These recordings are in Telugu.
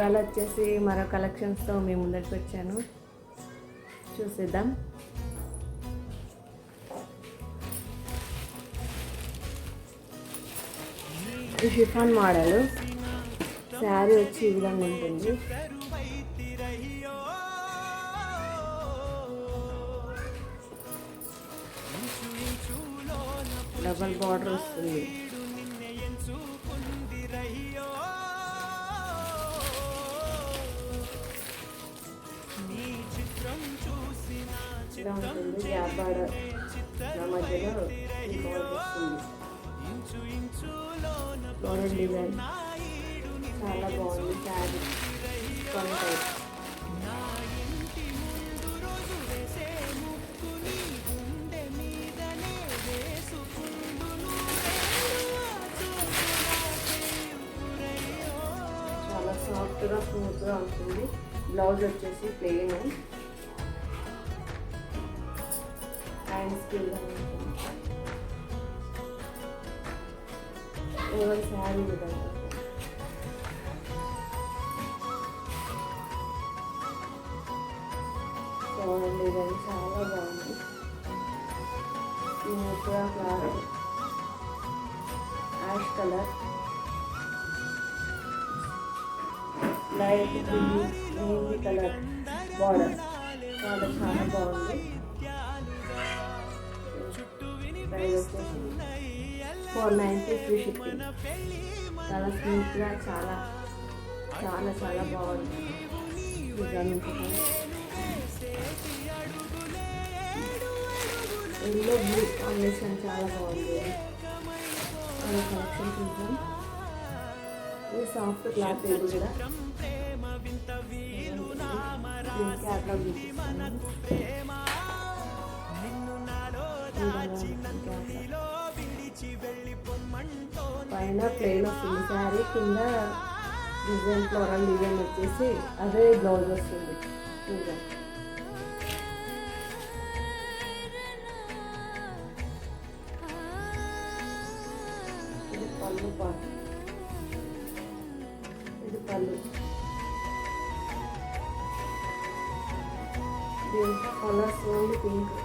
ఇవాళ వచ్చేసి మరో కలెక్షన్స్తో మేము ముందరికి వచ్చాను, చూసేద్దాం. ఈ షిఫాన్ మోడల్ శారీ వచ్చి ఈ విధంగా ఉంటుంది. డబల్ బార్డర్ వస్తుంది. ఇలా ఉంటుంది. గ్యాప్ బార్డర్ మధ్యలో వస్తుంది. ఫ్లోరల్ డిజైన్ చాలా బాగుంది. శారీ కొంటాయి. చాలా సాఫ్ట్గా స్మూత్గా ఉంటుంది. బ్లౌజ్ వచ్చేసి ప్లెయిన్, హ్యాండ్స్కి ఓవర్ శారీ విధంగా డిజైన్ చాలా బాగుంది. స్మూత్గా cloth, ash colour, light green colour border చాలా బాగుంది. ప్రైస్ వచ్చేసి 490 ఫ్రీ షిప్పింగ్. చాలా స్మూత్గా చాలా బాగుంది. ఎల్లో బ్లూ కాంబినేషన్ చాలా బాగుంది. చాలా కలెక్షన్ చూద్దాం. ఇది సాఫ్ట్ క్లాత్, ఇది కూడా క్యాట్లాగ్ చూపిస్తాను. పైన ప్లెయిన్ వస్తుంది శారీ, కింద డిజైన్ ఫ్లోరల్ డిజైన్ వచ్చేసి అదే బ్లౌజ్ వస్తుంది. చూద్దాం. ఇది పళ్ళు పాటు, ఇది పళ్ళు. దీంట్లో కలర్స్ ఓన్లీ పింక్.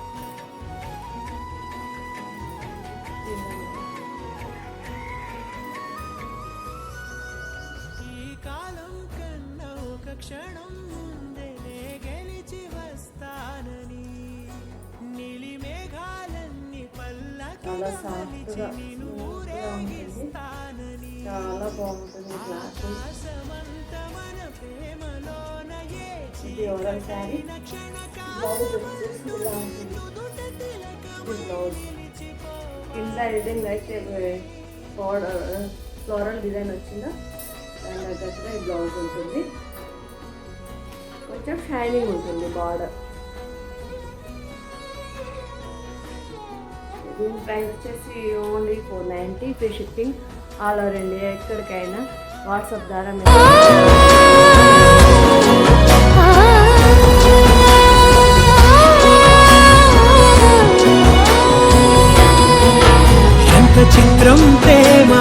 క్షణం ముందే గెలిచి వస్తానని నీలి మేఘాలన్నీ పల్లకి చాలా బాగుంటుంది. ఆకాశమంత మన ప్రేమలోన ఇది ఓవరాల్ శారీ. కింద డిజైన్ అయితే ఫ్లోరల్ డిజైన్ వచ్చిందా దాని తగ్గట్టుగా ఈ బ్లౌజ్ ఉంటుంది. కొంచెం షైనింగ్ ఉంటుంది బార్డర్. దీని ప్రైస్ వచ్చేసి only 490 free shipping. All over India ఎక్కడికైనా వాట్సాప్ ద్వారా చిత్రం ప్రేమ